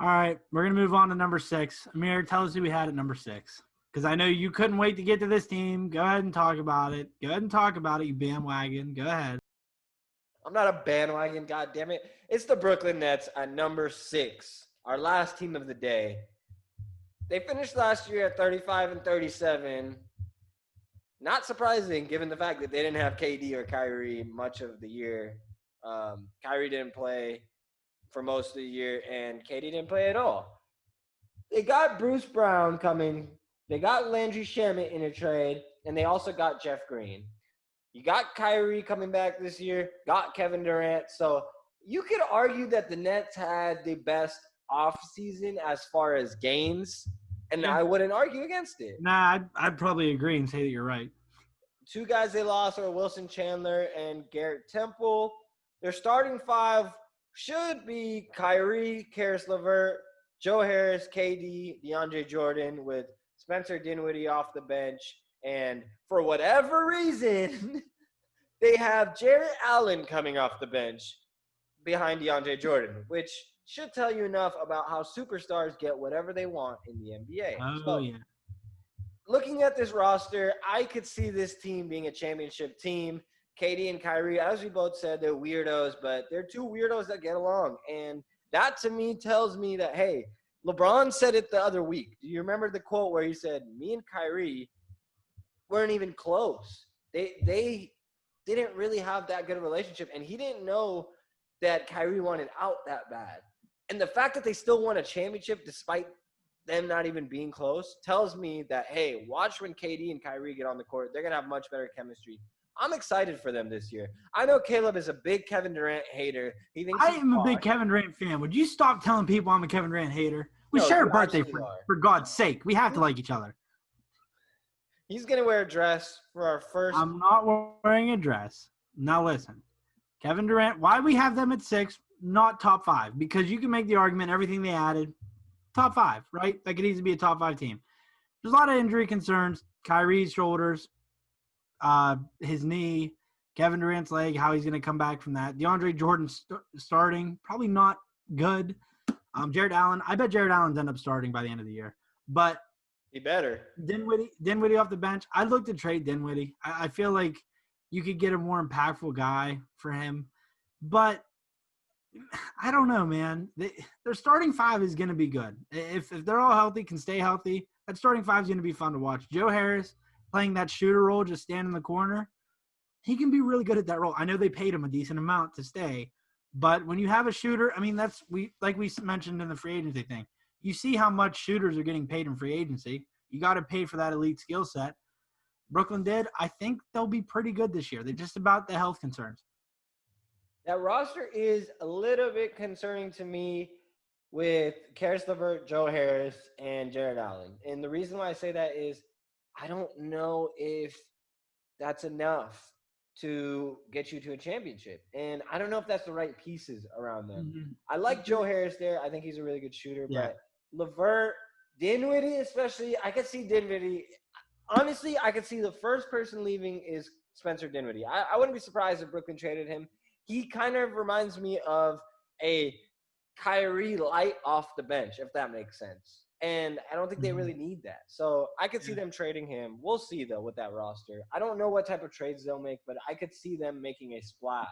All right, we're going to move on to number 6. Amir, tell us who we had at number 6. Because I know you couldn't wait to get to this team. Go ahead and talk about it. Go ahead and talk about it, you bandwagon. Go ahead. I'm not a bandwagon, goddammit. It's the Brooklyn Nets at number 6, our last team of the day. They finished last year at 35 and 37. Not surprising, given the fact that they didn't have KD or Kyrie much of the year. Kyrie didn't play for most of the year, and KD didn't play at all. They got Bruce Brown coming. They got Landry Shamet in a trade, and they also got Jeff Green. You got Kyrie coming back this year, got Kevin Durant. So you could argue that the Nets had the best offseason as far as gains, and I wouldn't argue against it. Nah, I'd probably agree and say that you're right. 2 guys they lost are Wilson Chandler and Garrett Temple. Their starting 5 should be Kyrie, Karis LeVert, Joe Harris, KD, DeAndre Jordan, with Spencer Dinwiddie off the bench. And for whatever reason, they have Jarrett Allen coming off the bench behind DeAndre Jordan, which should tell you enough about how superstars get whatever they want in the NBA. Oh, yeah. Looking at this roster, I could see this team being a championship team. KD and Kyrie, as we both said, they're weirdos, but they're 2 weirdos that get along. And that, to me, tells me that, hey, LeBron said it the other week. Do you remember the quote where he said, me and Kyrie weren't even close? They didn't really have that good a relationship, and he didn't know that Kyrie wanted out that bad. And the fact that they still won a championship despite them not even being close tells me that, hey, watch when KD and Kyrie get on the court. They're going to have much better chemistry. I'm excited for them this year. I know Caleb is a big Kevin Durant hater. He thinks I am a big Kevin Durant fan. Would you stop telling people I'm a Kevin Durant hater? We share a birthday, for God's sake. We have to like each other. He's going to wear a dress for our first. I'm not wearing a dress. Now listen. Kevin Durant, why we have them at 6, not top 5? Because you can make the argument everything they added, top 5, right? That could easily be a top 5 team. There's a lot of injury concerns. Kyrie's shoulders, his knee, Kevin Durant's leg, how he's going to come back from that. DeAndre Jordan starting, probably not good. Jared Allen, I bet Jared Allen's end up starting by the end of the year. But he better. Dinwiddie off the bench. I'd look to trade Dinwiddie. I feel like you could get a more impactful guy for him. But I don't know, man. Their starting 5 is going to be good. If they're all healthy, can stay healthy, that starting 5 is going to be fun to watch. Joe Harris playing that shooter role, just stand in the corner, he can be really good at that role. I know they paid him a decent amount to stay, but when you have a shooter, I mean, like we mentioned in the free agency thing, you see how much shooters are getting paid in free agency. You got to pay for that elite skill set. Brooklyn did. I think they'll be pretty good this year. They're just about the health concerns. That roster is a little bit concerning to me with Karis LeVert, Joe Harris, and Jared Allen. And the reason why I say that is I don't know if that's enough to get you to a championship. And I don't know if that's the right pieces around them. Mm-hmm. I like Joe Harris there. I think he's a really good shooter. Yeah. But LeVert, Dinwiddie especially, I could see Dinwiddie. Honestly, I could see the first person leaving is Spencer Dinwiddie. I wouldn't be surprised if Brooklyn traded him. He kind of reminds me of a Kyrie light off the bench, if that makes sense. And I don't think they really need that. So I could see them trading him. We'll see, though, with that roster. I don't know what type of trades they'll make, but I could see them making a splash.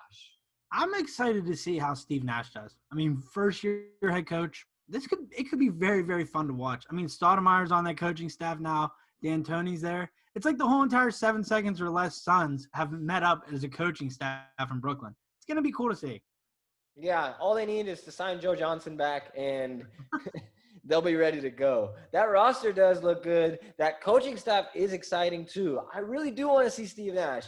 I'm excited to see how Steve Nash does. I mean, first-year head coach. It could be very, very fun to watch. I mean, Stoudemire's on that coaching staff now. D'Antoni's there. It's like the whole entire 7 seconds or less Suns have met up as a coaching staff in Brooklyn. It's going to be cool to see. Yeah, all they need is to sign Joe Johnson back, and they'll be ready to go. That roster does look good. That coaching staff is exciting, too. I really do want to see Steve Nash.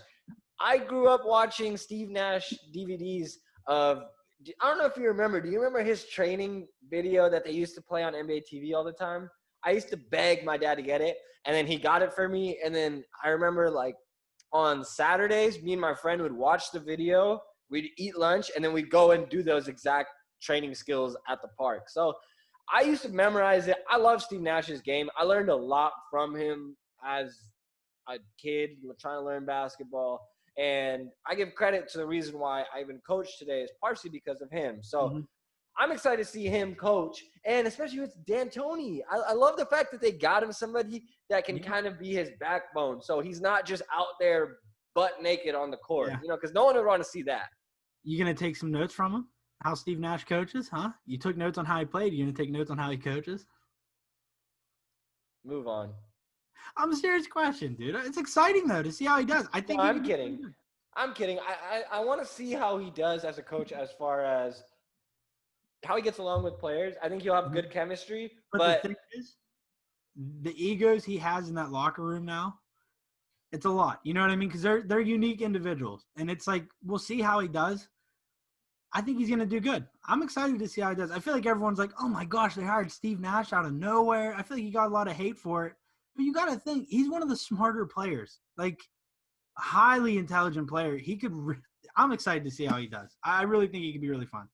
I grew up watching Steve Nash DVDs of – I don't know if you remember. Do you remember his training video that they used to play on NBA TV all the time? I used to beg my dad to get it, and then he got it for me. And then I remember, like, on Saturdays, me and my friend would watch the video. We'd eat lunch, and then we'd go and do those exact training skills at the park. So I used to memorize it. I love Steve Nash's game. I learned a lot from him as a kid trying to learn basketball. And I give credit to the reason why I even coach today is partially because of him. So I'm excited to see him coach, and especially with D'Antoni. I love the fact that they got him somebody that can kind of be his backbone, so he's not just out there butt naked on the court, Yeah. because no one would want to see that. You going to take some notes from him? How Steve Nash coaches, huh? You took notes on how he played. You going to take notes on how he coaches? Move on. I'm a serious question, dude. It's exciting, though, to see how he does. I think I'm kidding. I'm kidding. I want to see how he does as a coach as far as how he gets along with players. I think he'll have good chemistry. But the thing is, the egos he has in that locker room now, it's a lot. You know what I mean? Because they're unique individuals. And it's like, we'll see how he does. I think he's going to do good. I'm excited to see how he does. I feel like everyone's like, oh, my gosh, they hired Steve Nash out of nowhere. I feel like he got a lot of hate for it. But you got to think, he's one of the smarter players. Like, highly intelligent player. I'm excited to see how he does. I really think he could be really fun.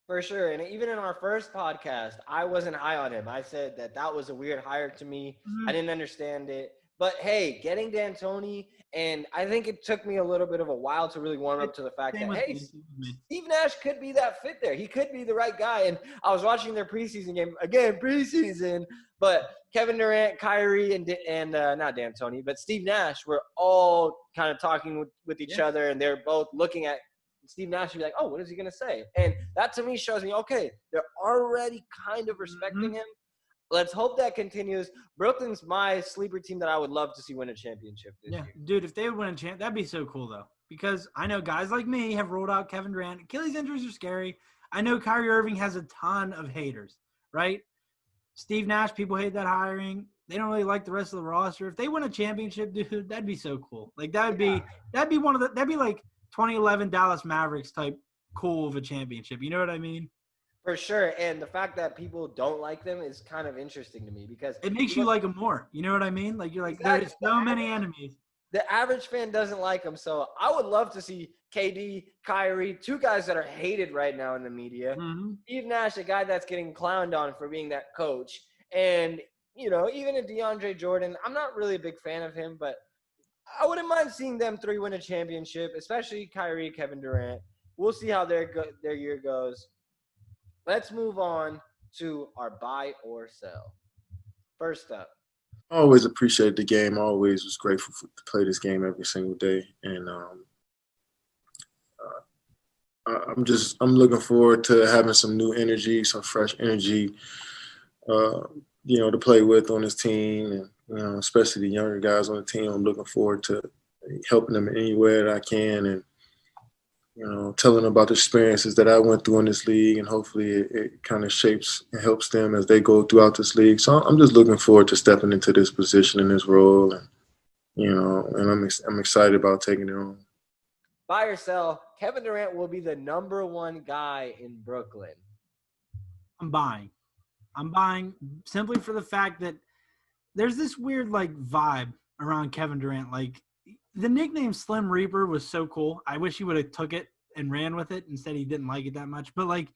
For sure. And even in our first podcast, I wasn't high on him. I said that was a weird hire to me. I didn't understand it. But, hey, getting D'Antoni, and I think it took me a little bit of a while to really warm up to the fact that, hey, Steve Nash could be that fit there. He could be the right guy. And I was watching their preseason game. Again, preseason. But Kevin Durant, Kyrie, and not D'Antoni, but Steve Nash were all kind of talking with each other, and they're both looking at Steve Nash and be like, oh, what is he going to say? And that to me shows me, okay, they're already kind of respecting him. Let's hope that continues. Brooklyn's my sleeper team that I would love to see win a championship this year. Dude, if they would win a champ, that'd be so cool, though. Because I know guys like me have rolled out Kevin Durant. Achilles injuries are scary. I know Kyrie Irving has a ton of haters, right? Steve Nash, people hate that hiring. They don't really like the rest of the roster. If they win a championship, dude, that'd be so cool. Like that'd be that'd be like 2011 Dallas Mavericks type cool of a championship. You know what I mean? For sure. And the fact that people don't like them is kind of interesting to me because it makes you like them more. You know what I mean? Like you're like, there's so many enemies. The average fan doesn't like them. So I would love to see KD, Kyrie, two guys that are hated right now in the media. Steve Nash, a guy that's getting clowned on for being that coach. And, even a DeAndre Jordan, I'm not really a big fan of him, but I wouldn't mind seeing them three win a championship, especially Kyrie, Kevin Durant. We'll see how their year goes. Let's move on to our buy or sell. First up. I always appreciate the game. I always was grateful to play this game every single day. And I'm looking forward to having some new energy, some fresh energy, to play with on this team. And, especially the younger guys on the team, I'm looking forward to helping them in any way that I can. And, telling them about the experiences that I went through in this league, and hopefully it kind of shapes and helps them as they go throughout this league. So I'm just looking forward to stepping into this position and this role, and and I'm excited about taking it on. Buy or sell, Kevin Durant will be the number one guy in Brooklyn. I'm buying simply for the fact that there's this weird vibe around Kevin Durant. Like, the nickname Slim Reaper was so cool. I wish he would have took it and ran with it. Instead, he didn't like it that much. But,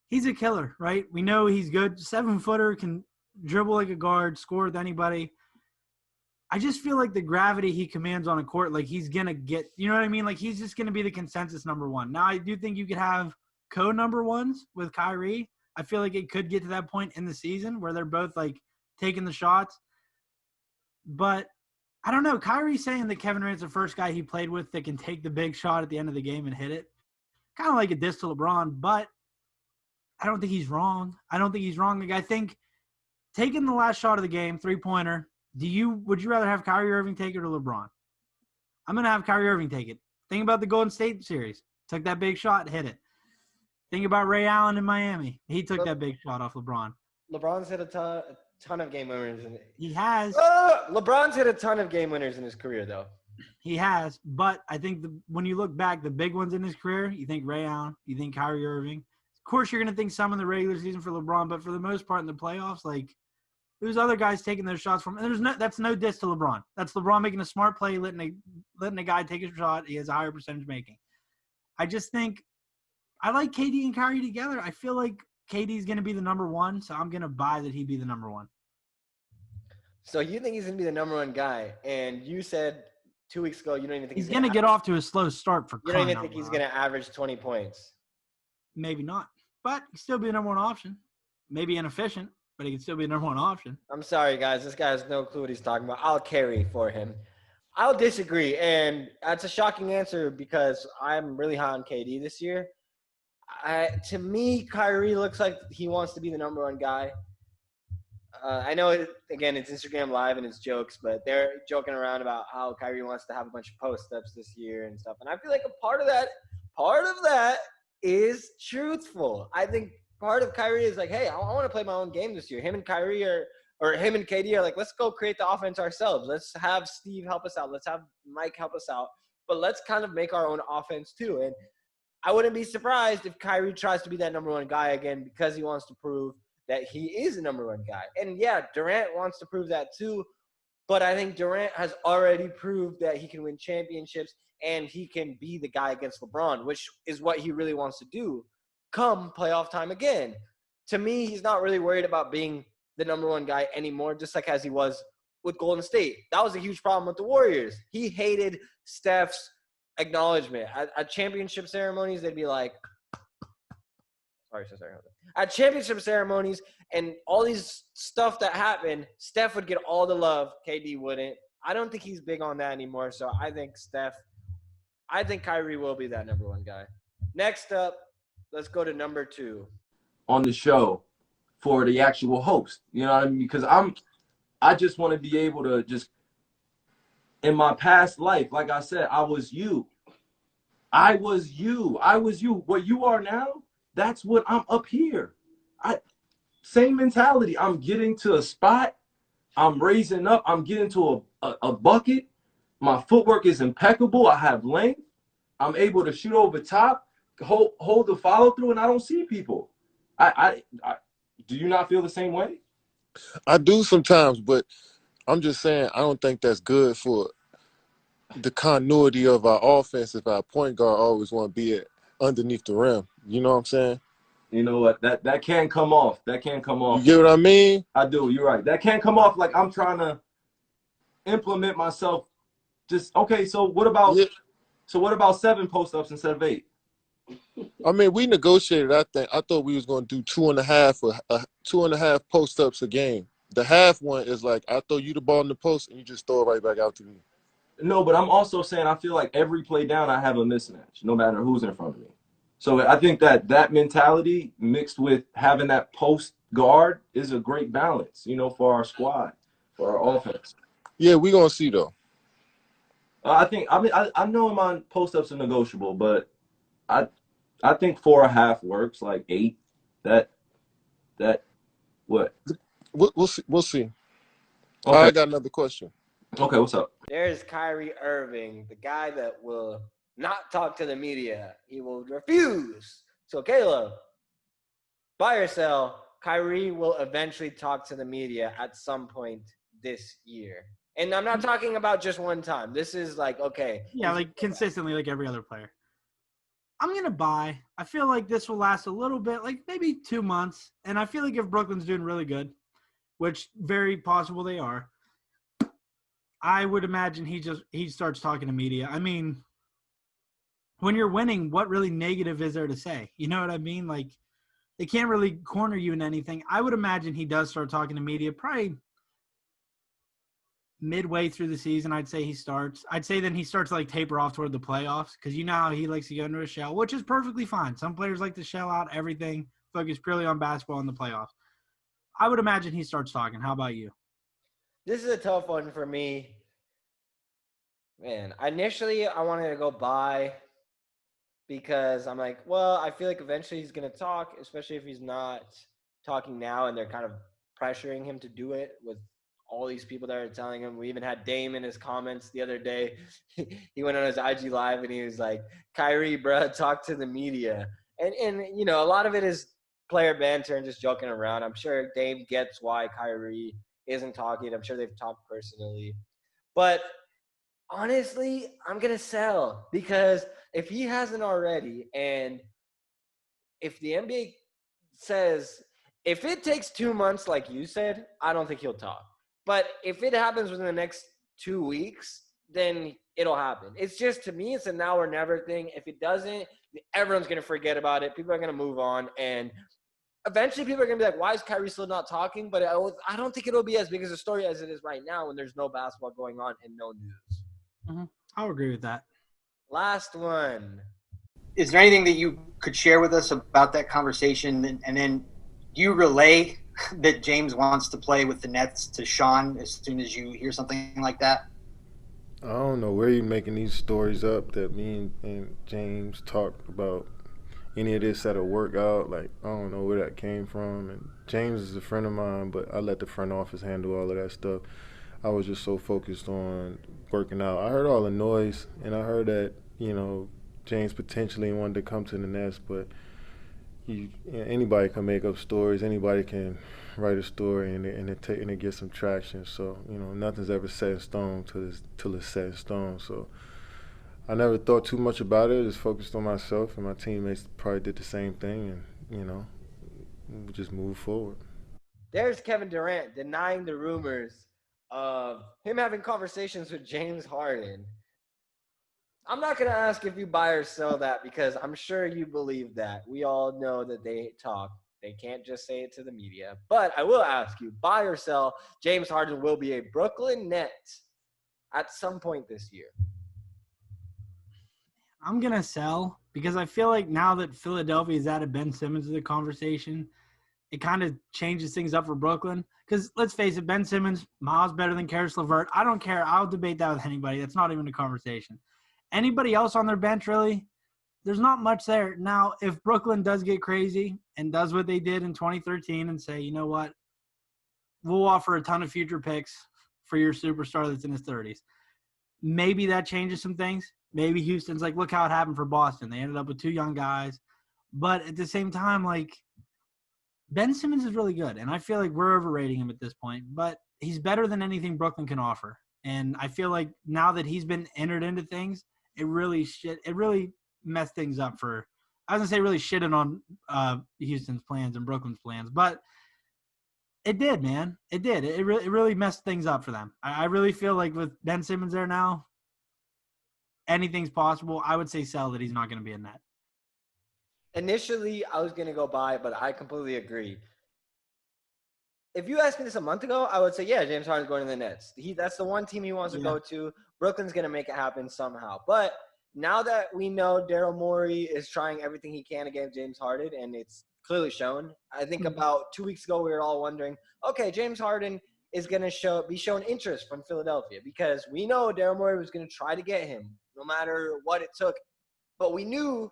he's a killer, right? We know he's good. 7-footer, can dribble like a guard, score with anybody. I just feel like the gravity he commands on a court, he's going to get – you know what I mean? He's just going to be the consensus number one. Now, I do think you could have co-number ones with Kyrie. I feel like it could get to that point in the season where they're both, taking the shots. But – I don't know. Kyrie's saying that Kevin Durant's the first guy he played with that can take the big shot at the end of the game and hit it. Kind of like a diss to LeBron, but I don't think he's wrong. I think taking the last shot of the game, 3-pointer, would you rather have Kyrie Irving take it or LeBron? I'm going to have Kyrie Irving take it. Think about the Golden State series. Took that big shot, hit it. Think about Ray Allen in Miami. He took that big shot off LeBron. LeBron's hit a ton of game winners. He has. LeBron's hit a ton of game winners in his career, though. He has, but I think when you look back, the big ones in his career, you think Ray Allen, you think Kyrie Irving. Of course, you're going to think some in the regular season for LeBron, but for the most part in the playoffs, there's other guys taking those shots from him. And that's no diss to LeBron. That's LeBron making a smart play, letting a guy take a shot. He has a higher percentage making. I just think I like KD and Kyrie together. I feel like KD's going to be the number one, so I'm going to buy that he'd be the number one. So you think he's going to be the number one guy, and you said 2 weeks ago you don't even think he's going to get off to a slow start for. You don't even think he's going to average 20 points? Maybe not. but he can still be a number one option. Maybe inefficient, but he can still be a number one option. I'm sorry, guys. This guy has no clue what he's talking about. I'll carry for him. I'll disagree, and that's a shocking answer because I'm really high on KD this year. To me, Kyrie looks like he wants to be the number one guy. I know, again, it's Instagram Live and it's jokes, but they're joking around about how Kyrie wants to have a bunch of post-ups this year and stuff. And I feel like a part of that is truthful. I think part of Kyrie is like, hey, I want to play my own game this year. Him and Kyrie or him and KD are like, let's go create the offense ourselves. Let's have Steve help us out. Let's have Mike help us out. But let's kind of make our own offense too. And I wouldn't be surprised if Kyrie tries to be that number one guy again because he wants to prove that he is the number one guy. And yeah, Durant wants to prove that too. But I think Durant has already proved that he can win championships and he can be the guy against LeBron, which is what he really wants to do come playoff time again. To me, he's not really worried about being the number one guy anymore, just like as he was with Golden State. That was a huge problem with the Warriors. He hated Steph's acknowledgement. At championship ceremonies, they'd be like, sorry. At championship ceremonies and all these stuff that happened, Steph would get all the love. KD wouldn't. I don't think he's big on that anymore. So I think Kyrie will be that number one guy. Next up, let's go to number 2. On the show for the actual host. You know what I mean? Because I just want to be able to just, in my past life, like I said, I was you. What you are now, that's what I'm up here. Same mentality. I'm getting to a spot. I'm raising up. I'm getting to a bucket. My footwork is impeccable. I have length. I'm able to shoot over top, hold the follow through, and I don't see people. Do you not feel the same way? I do sometimes, but I'm just saying I don't think that's good for the continuity of our offense if our point guard always want to be underneath the rim. You know what I'm saying? You know what? That can come off. That can come off. You get what I mean? I do. You're right. That can come off like I'm trying to implement myself. Just okay. So what about? Yeah. So what about 7 post-ups instead of 8? I mean, we negotiated. I thought we was going to do 2.5 post-ups a game. The half one is like I throw you the ball in the post and you just throw it right back out to me. No, but I'm also saying I feel like every play down I have a mismatch, no matter who's in front of me. So I think that mentality mixed with having that post guard is a great balance, for our squad, for our offense. Yeah, we're going to see, though. I know my post-ups are negotiable, but I think 4.5 works, like 8. That what? We'll see. Okay. I got another question. Okay, what's up? There's Kyrie Irving, the guy that will not talk to the media. He will refuse. So, Caleb, buy or sell, Kyrie will eventually talk to the media at some point this year. And I'm not talking about just one time. This is like, okay. Yeah, like consistently, like every other player. I'm going to buy. I feel like this will last a little bit, like maybe 2 months. And I feel like if Brooklyn's doing really good, which very possible they are, I would imagine he starts talking to media. I mean, when you're winning, what really negative is there to say? You know what I mean? Like, they can't really corner you in anything. I would imagine he does start talking to media probably midway through the season. I'd say he starts. I'd say then he starts to like taper off toward the playoffs because you know how he likes to go into a shell, which is perfectly fine. Some players like to shell out everything, focus purely on basketball in the playoffs. I would imagine he starts talking. How about you? This is a tough one for me. Man, initially I wanted to go buy because I'm like, well, I feel like eventually he's going to talk, especially if he's not talking now and they're kind of pressuring him to do it with all these people that are telling him. We even had Dame in his comments the other day. He went on his IG Live and he was like, Kyrie, bro, talk to the media. And a lot of it is player banter and just joking around. I'm sure Dame gets why Kyrie isn't talking. I'm sure they've talked personally. But honestly, I'm going to sell because if he hasn't already and if the NBA says, if it takes 2 months like you said, I don't think he'll talk. But if it happens within the next 2 weeks, then it'll happen. It's just, to me, it's a now or never thing. If it doesn't, everyone's going to forget about it. People are going to move on. And eventually people are going to be like, why is Kyrie still not talking? But I don't think it'll be as big as a story as it is right now when there's no basketball going on and no news. Mm-hmm. I'll agree with that. Last one. Is there anything that you could share with us about that conversation? And then do you relay that James wants to play with the Nets to Sean as soon as you hear something like that? I don't know where you're making these stories up that me and James talked about any of this at a workout. Like, I don't know where that came from. And James is a friend of mine, but I let the front office handle all of that stuff. I was just so focused on working out. I heard all the noise, and I heard that, James potentially wanted to come to the Nets, but anybody can make up stories. Anybody can write a story and it gets some traction. So, nothing's ever set in stone till it's set in stone. So I never thought too much about it. I just focused on myself, and my teammates probably did the same thing, and, we just moved forward. There's Kevin Durant denying the rumors of him having conversations with James Harden. I'm not going to ask if you buy or sell that because I'm sure you believe that. We all know that they talk. They can't just say it to the media. But I will ask you, buy or sell, James Harden will be a Brooklyn Net at some point this year. I'm going to sell because I feel like now that Philadelphia is added Ben Simmons to the conversation, it kind of changes things up for Brooklyn. Because let's face it, Ben Simmons, miles better than Karis LeVert. I don't care. I'll debate that with anybody. That's not even a conversation. Anybody else on their bench, really, there's not much there. Now, if Brooklyn does get crazy and does what they did in 2013 and say, you know what, we'll offer a ton of future picks for your superstar that's in his 30s, maybe that changes some things. Maybe Houston's like, look how it happened for Boston. They ended up with two young guys. But at the same time, like, Ben Simmons is really good, and I feel like we're overrating him at this point. But he's better than anything Brooklyn can offer. And I feel like now that he's been entered into things, it really messed things up for – I was going to say really shitting on Houston's plans and Brooklyn's plans. But it did, man. It did. It really messed things up for them. I really feel like with Ben Simmons there now, anything's possible. I would say sell that he's not going to be in that. Initially, I was going to go buy, but I completely agree. If you asked me this a month ago, I would say, yeah, James Harden's going to the Nets. That's the one team he wants to go to. Brooklyn's going to make it happen somehow. But now that we know Daryl Morey is trying everything he can against James Harden, and it's clearly shown, I think about 2 weeks ago we were all wondering, okay, James Harden is going to be shown interest from Philadelphia because we know Daryl Morey was going to try to get him no matter what it took. But we knew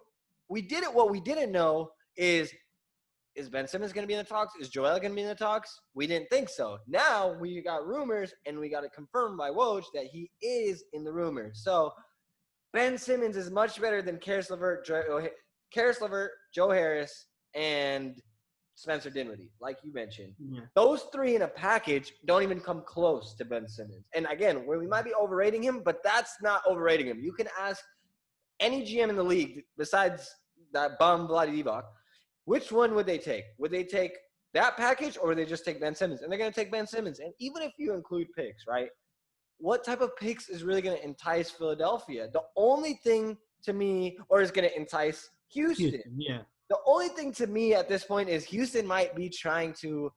we did it. What we didn't know is Ben Simmons going to be in the talks? Is Joel going to be in the talks? We didn't think so. Now we got rumors, and we got it confirmed by Woj that he is in the rumors. So Ben Simmons is much better than Karis LeVert, Joe Harris, and Spencer Dinwiddie, like you mentioned. Yeah. Those three in a package don't even come close to Ben Simmons. And again, we might be overrating him, but that's not overrating him. You can ask any GM in the league besides that bum Vlade Divac, which one would they take? Would they take that package or would they just take Ben Simmons? And they're going to take Ben Simmons. And even if you include picks, right, what type of picks is really going to entice Philadelphia? The only thing to me, or is going to entice Houston. Yeah. The only thing to me at this point is Houston might be trying to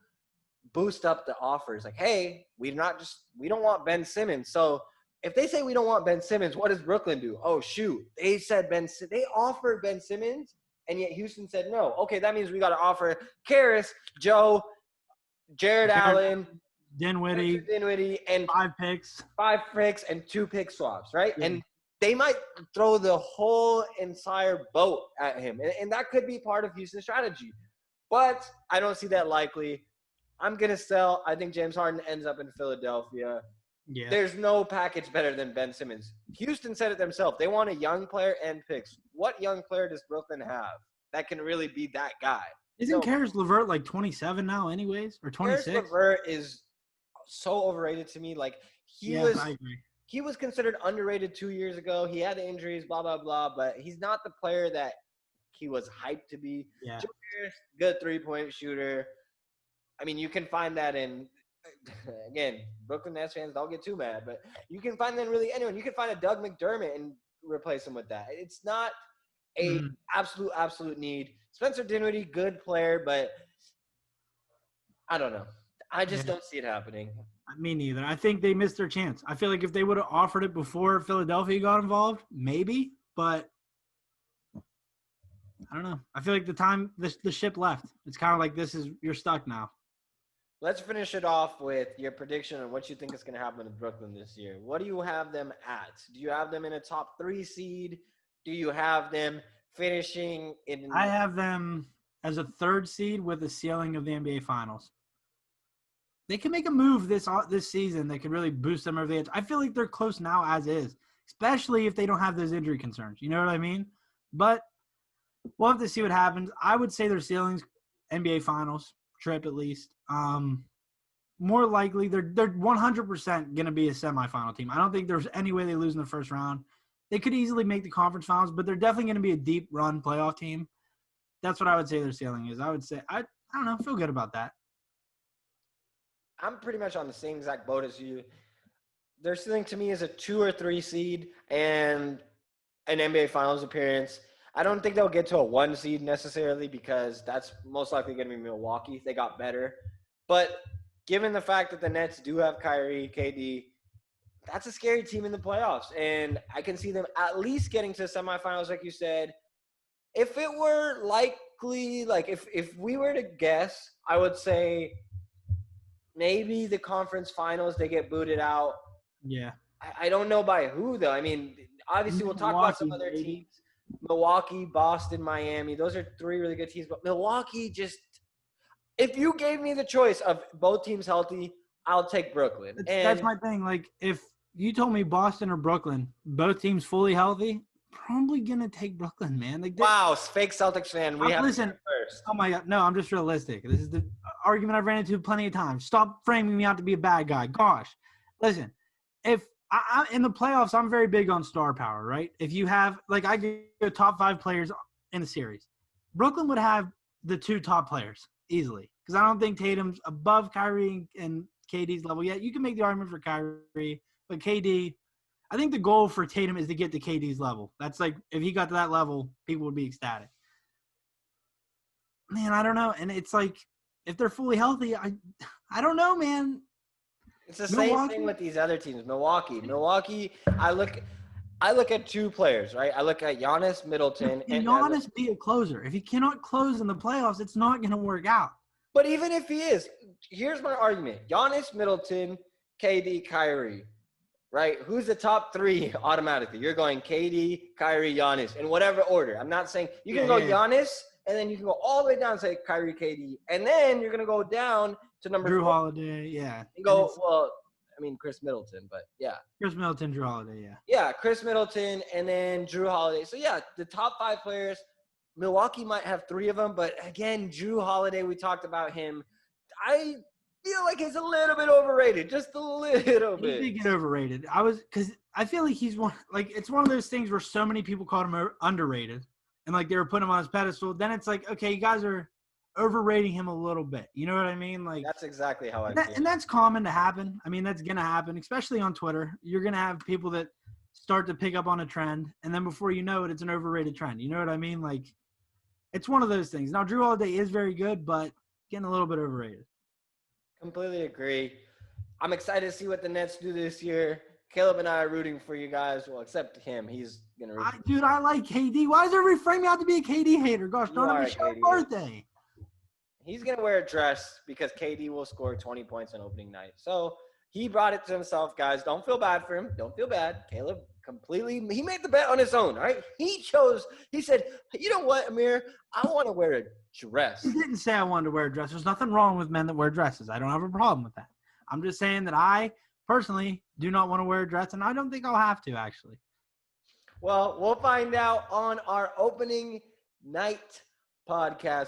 boost up the offers. Like, hey, we don't want Ben Simmons. So if they say we don't want Ben Simmons, what does Brooklyn do? Oh, shoot. They offered Ben Simmons. And yet Houston said no. Okay, that means we got to offer Karis, Joe, Jared Allen, Dinwiddie, and 5 picks. 5 picks and 2 pick swaps, right? Yeah. And they might throw the whole entire boat at him. And that could be part of Houston's strategy. But I don't see that likely. I'm going to sell. I think James Harden ends up in Philadelphia. Yeah. There's no package better than Ben Simmons. Houston said it themselves. They want a young player and picks. What young player does Brooklyn have that can really be that guy? Isn't Karis LeVert like 27 now anyways? Or 26? Karis LeVert is so overrated to me. Like, I agree. He was considered underrated 2 years ago. He had injuries, blah, blah, blah. But he's not the player that he was hyped to be. Yeah. Good three-point shooter. I mean, you can find that in again, Brooklyn Nets fans don't get too mad, but you can find them really anyone. You can find a Doug McDermott and replace him with that. It's not a absolute need. Spencer Dinwiddie, good player, but I don't know. I just don't see it happening. Me neither. I think they missed their chance. I feel like if they would have offered it before Philadelphia got involved, maybe, but I don't know. I feel like the ship left. It's kind of like you're stuck now. Let's finish it off with your prediction on what you think is going to happen in Brooklyn this year. What do you have them at? Do you have them in a top 3 seed? Do you have them finishing in? I have them as a 3rd seed with a ceiling of the NBA Finals. They can make a move this season that could really boost them over the edge. I feel like they're close now as is, especially if they don't have those injury concerns. You know what I mean? But we'll have to see what happens. I would say their ceiling's NBA Finals trip at least. More likely, they're 100% going to be a semifinal team. I don't think there's any way they lose in the first round. They could easily make the conference finals, but they're definitely going to be a deep run playoff team. That's what I would say their ceiling is. I would say I don't know. Feel good about that. I'm pretty much on the same exact boat as you. Their ceiling to me is a 2 or 3 seed and an NBA Finals appearance. I don't think they'll get to a 1 seed necessarily because that's most likely going to be Milwaukee. They got better. But given the fact that the Nets do have Kyrie, KD, that's a scary team in the playoffs. And I can see them at least getting to the semifinals, like you said. If it were likely, like if we were to guess, I would say maybe the conference finals, they get booted out. Yeah. I don't know by who, though. I mean, obviously we'll talk about some other teams. Milwaukee, Boston, Miami. Those are 3 really good teams. But Milwaukee just – if you gave me the choice of both teams healthy, I'll take Brooklyn. That's my thing. Like, if you told me Boston or Brooklyn, both teams fully healthy, probably going to take Brooklyn, man. Like, wow, fake Celtics fan. We have listen, first. Oh, my God. No, I'm just realistic. This is the argument I've ran into plenty of times. Stop framing me out to be a bad guy. Gosh. Listen, if – in the playoffs, I'm very big on star power, right? If you have – like, I go top 5 players in a series. Brooklyn would have the 2 top players easily because I don't think Tatum's above Kyrie and KD's level yet. You can make the argument for Kyrie, but KD – I think the goal for Tatum is to get to KD's level. That's like if he got to that level, people would be ecstatic. Man, I don't know. And it's like if they're fully healthy, I don't know, man. It's the same thing with these other teams. Milwaukee, I look at 2 players, right? I look at Giannis, Middleton. And Giannis be a closer. If he cannot close in the playoffs, it's not going to work out. But even if he is, here's my argument. Giannis, Middleton, KD, Kyrie, right? Who's the top 3 automatically? You're going KD, Kyrie, Giannis in whatever order. I'm not saying – you can go Giannis, and then you can go all the way down and say Kyrie, KD. And then you're going to go down to number Drew 4. Holiday, yeah. And go, well, I mean, Chris Middleton, but yeah. Chris Middleton, Drew Holiday, yeah. Yeah, Chris Middleton and then Drew Holiday. So, yeah, the top 5 players, Milwaukee might have 3 of them. But, again, Drew Holiday, we talked about him. I feel like he's a little bit overrated, just a little bit. He did get overrated. Because I feel like he's it's one of those things where so many people called him underrated. And, like, they were putting him on his pedestal. Then it's like, okay, you guys are overrating him a little bit. You know what I mean? Like that's exactly how I feel. And that's common to happen. I mean, that's going to happen, especially on Twitter. You're going to have people that start to pick up on a trend, and then before you know it, it's an overrated trend. You know what I mean? Like, it's one of those things. Now, Drew Holiday is very good, but getting a little bit overrated. Completely agree. I'm excited to see what the Nets do this year. Caleb and I are rooting for you guys. Well, except him. He's going to root for Dude, I like KD. Why does everybody frame me out to be a KD hater? Gosh, don't have a birthday. He's going to wear a dress because KD will score 20 points on opening night. So he brought it to himself, guys. Don't feel bad for him. Don't feel bad. Caleb he made the bet on his own, all right? He said, you know what, Amir? I want to wear a dress. He didn't say I wanted to wear a dress. There's nothing wrong with men that wear dresses. I don't have a problem with that. I'm just saying that I personally do not want to wear a dress, and I don't think I'll have to, actually. Well, we'll find out on our opening night podcast.